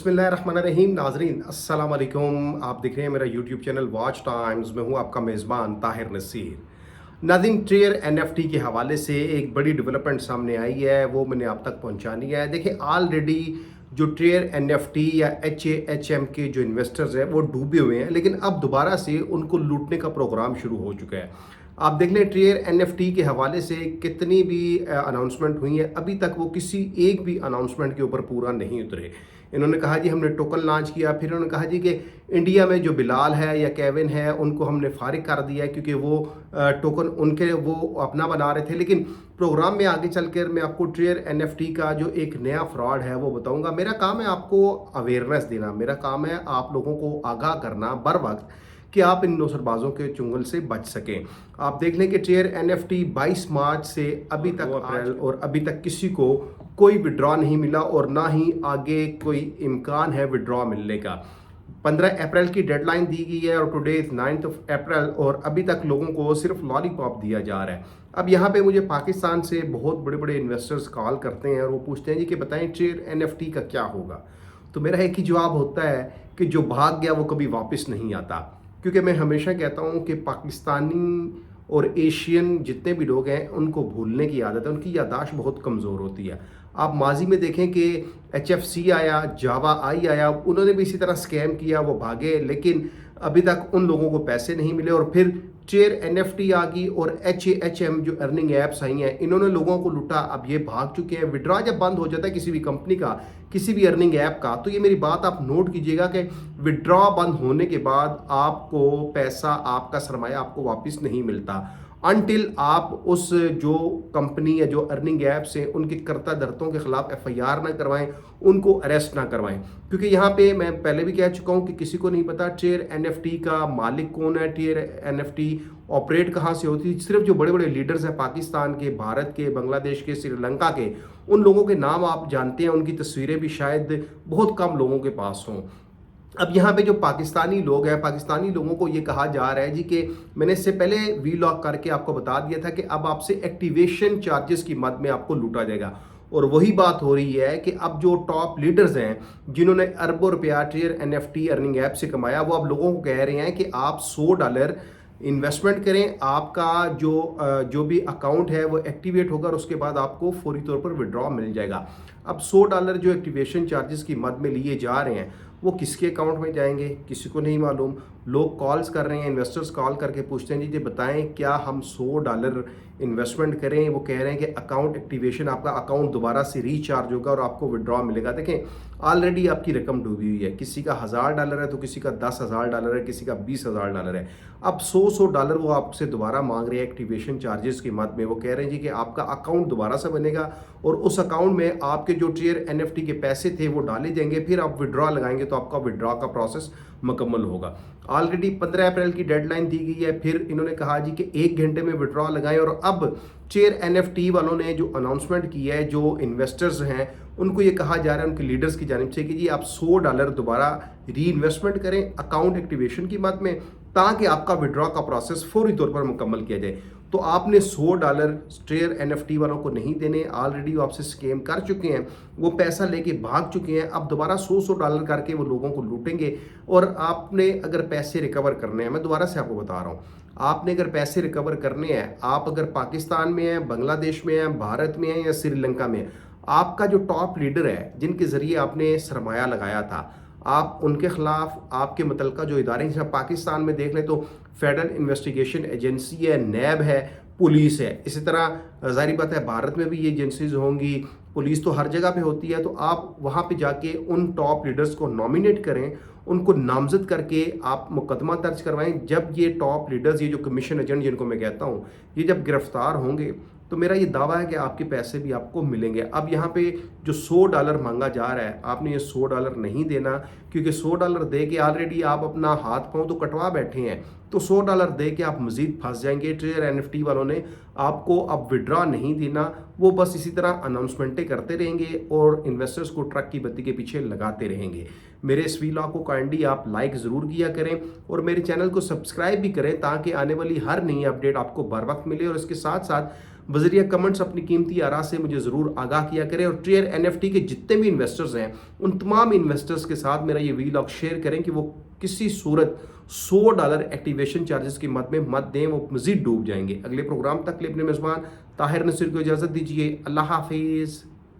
बिस्मिल्लाहिर्रहमानिर्रहीम। नाजरीन अस्सलाम वालेकुम। आप देख रहे हैं मेरा यूट्यूब चैनल वॉच टाइम्स में हूँ आपका मेज़बान ताहिर नसीर। नाज़रीन, ट्रेयर एनएफटी के हवाले से एक बड़ी डेवलपमेंट सामने आई है, वो मैंने आप तक पहुँचानी है। देखिए, ऑलरेडी जो ट्रेयर एनएफटी या एचएएचएम के जो इन्वेस्टर्स हैं वो डूबे हुए हैं, लेकिन अब दोबारा से उनको लूटने का प्रोग्राम शुरू हो चुका है। आप देख लें, ट्रेयर एनएफटी के हवाले से कितनी भी अनाउंसमेंट हुई है, अभी तक वो किसी एक भी अनाउंसमेंट के ऊपर पूरा नहीं उतरे। इन्होंने कहा जी हमने टोकन लॉन्च किया, फिर उन्होंने कहा जी कि इंडिया में जो बिलाल है या केविन है उनको हमने फारिग कर दिया है क्योंकि वो टोकन उनके वो अपना बना रहे थे। लेकिन प्रोग्राम में आगे चलकर मैं आपको ट्रेयर एनएफटी का जो एक नया फ्रॉड है वो बताऊंगा। मेरा काम है आपको अवेयरनेस देना, मेरा काम है आप लोगों को आगाह करना बर वक्त कि आप इन नौसरबाजों के चुंगल से बच सकें। आप देख लें कि ट्रेयर एनएफटी 22 मार्च से अभी तक अप्रैल और अभी तक किसी को कोई विड्रॉ नहीं मिला और ना ही आगे कोई इम्कान है विड्रॉ मिलने का। 15 अप्रैल की डेडलाइन दी गई है और टुडे इज 9 अप्रैल और अभी तक लोगों को सिर्फ लॉलीपॉप दिया जा रहा है। अब यहाँ पे मुझे पाकिस्तान से बहुत बड़े बड़े इन्वेस्टर्स कॉल करते हैं और वो पूछते हैं जी कि बताएं ट्रेयर एनएफटी का क्या होगा। तो मेरा एक ही जवाब होता है कि जो भाग गया वो कभी वापस नहीं आता। क्योंकि मैं हमेशा कहता हूँ कि पाकिस्तानी और एशियन जितने भी लोग हैं उनको भूलने की आदत है, उनकी याददाश्त बहुत कमज़ोर होती है। आप माजी में देखें कि HFC आया, जावा आई आया, उन्होंने भी इसी तरह स्कैम किया, वो भागे, लेकिन अभी तक उन लोगों को पैसे नहीं मिले। और फिर ट्रेयर एनएफटी आ गई और HAHM जो अर्निंग ऐप्स आई हैं, इन्होंने लोगों को लूटा, अब ये भाग चुके हैं। विड्रॉ जब बंद हो जाता है किसी भी कंपनी का, किसी भी अर्निंग ऐप का, तो ये मेरी बात आप नोट कीजिएगा कि विड्रॉ बंद होने के बाद आपको पैसा, आपका सरमाया आपको वापस नहीं मिलता अनटिल आप उस जो कंपनी या जो अर्निंग ऐप्स हैं उनके कर्ता धर्तों के खिलाफ FIR ना करवाएं, उनको अरेस्ट ना करवाएं। क्योंकि यहाँ पे मैं पहले भी कह चुका हूँ कि किसी को नहीं पता ट्रेयर एनएफटी का मालिक कौन है, ट्रेयर एनएफटी ऑपरेट कहाँ से होती है। सिर्फ जो बड़े बड़े लीडर्स हैं पाकिस्तान के, भारत के, बांग्लादेश के, श्रीलंका के, उन लोगों के नाम आप जानते हैं, उनकी तस्वीरें भी शायद बहुत कम लोगों के पास हों। अब यहाँ पे जो पाकिस्तानी लोग हैं, पाकिस्तानी लोगों को ये कहा जा रहा है जी कि मैंने इससे पहले वीलॉग करके आपको बता दिया था कि अब आपसे एक्टिवेशन चार्जेस की मद में आपको लूटा जाएगा। और वही बात हो रही है कि अब जो टॉप लीडर्स हैं जिन्होंने अरबों रुपया ट्रेयर एनएफटी अर्निंग ऐप से कमाया, वो अब लोगों को कह रहे हैं कि आप $100 इन्वेस्टमेंट करें, आपका जो भी अकाउंट है वो एक्टिवेट होगा और उसके बाद आपको फौरी तौर पर विड्रॉ मिल जाएगा। अब $100 जो एक्टिवेशन चार्जेस की मद में लिए जा रहे हैं वो किसके अकाउंट में जाएंगे किसी को नहीं मालूम। लोग कॉल्स कर रहे हैं, इन्वेस्टर्स कॉल करके पूछते हैं जी बताएं क्या हम $100 इन्वेस्टमेंट करें। वो कह रहे हैं कि अकाउंट एक्टिवेशन, आपका अकाउंट दोबारा से रिचार्ज होगा और आपको विड्रॉ मिलेगा। देखें, ऑलरेडी आपकी रकम डूबी हुई है, किसी का $1000 है तो किसी का $10,000 है, किसी का $20,000 है। अब $100 वो आपसे दोबारा मांग रहे हैं एक्टिवेशन चार्जेस की मद में। वो कह रहे हैं जी कि आपका अकाउंट दोबारा से बनेगा और उस अकाउंट में आपके जो ट्रेयर एनएफटी के पैसे थे वो डाले जाएंगे, फिर आप विड्रॉ लगाएंगे तो आपका विड्रॉ का प्रोसेस मुकम्मल होगा। ऑलरेडी 15 अप्रैल की डेडलाइन दी गई है, फिर इन्होंने कहा जी कि 1 घंटे में विड्रॉ लगाएं। और अब ट्रेयर एनएफटी वालों ने जो अनाउंसमेंट की है, जो इन्वेस्टर्स हैं उनको ये कहा जा रहा है उनके लीडर्स की जानिब से कि जी आप $100 दोबारा री इन्वेस्टमेंट करें अकाउंट एक्टिवेशन की मद में, ताकि आपका विड्रॉ का प्रोसेस फौरी तौर पर मुकम्मल किया जाए। तो आपने $100 ट्रेयर एनएफटी वालों को नहीं देने, ऑलरेडी वो आपसे स्कैम कर चुके हैं, वो पैसा लेके भाग चुके हैं। अब दोबारा $100 करके वो लोगों को लूटेंगे। और आपने अगर पैसे रिकवर करने हैं, मैं दोबारा से आपको बता रहा हूँ, आपने अगर पैसे रिकवर करने हैं, आप अगर पाकिस्तान में हैं, बांग्लादेश में हैं, भारत में हैं या श्रीलंका में, आपका जो टॉप लीडर है जिनके ज़रिए आपने सरमाया लगाया था, आप उनके खिलाफ आपके मुतलका जो इदारे हैं, पाकिस्तान में देख लें तो फेडरल इन्वेस्टिगेशन एजेंसी है, नैब है, पुलिस है, इसी तरह जाहिर बात है भारत में भी ये एजेंसीज होंगी, पुलिस तो हर जगह पे होती है। तो आप वहाँ पे जाके उन टॉप लीडर्स को नॉमिनेट करें, उनको नामजद करके आप मुकदमा दर्ज करवाएं। जब ये टॉप लीडर्स, ये जो कमीशन एजेंट जिनको मैं कहता हूँ, ये जब गिरफ्तार होंगे तो मेरा ये दावा है कि आपके पैसे भी आपको मिलेंगे। अब यहाँ पे जो $100 मांगा जा रहा है, आपने ये $100 नहीं देना, क्योंकि $100 दे के ऑलरेडी आप अपना हाथ पांव तो कटवा बैठे हैं, तो $100 दे के आप मजीद फंस जाएंगे। ट्रेयर एनएफटी वालों ने आपको अब विड्रॉ नहीं देना, वो बस इसी तरह अनाउंसमेंटें करते रहेंगे और इन्वेस्टर्स को ट्रक की बत्ती के पीछे लगाते रहेंगे। मेरे इस वीलॉग को काइंडली आप लाइक ज़रूर किया करें और मेरे चैनल को सब्सक्राइब भी करें ताकि आने वाली हर नई अपडेट आपको बर वक्त मिले। और इसके साथ साथ बज़रिया कमेंट्स अपनी कीमती आरा से मुझे ज़रूर आगाह किया करें और ट्रेयर NFT के जितने भी इन्वेस्टर्स हैं उन तमाम इन्वेस्टर्स के साथ मेरा ये वीलॉग शेयर करें कि वो किसी सूरत $100 एक्टिवेशन चार्जेस की मद में मत दें, वो मज़ीद डूब जाएंगे। अगले प्रोग्राम तक के लिए अपने मेज़बान ताहिर नसीर को इजाज़त दीजिए। अल्लाह हाफिज़।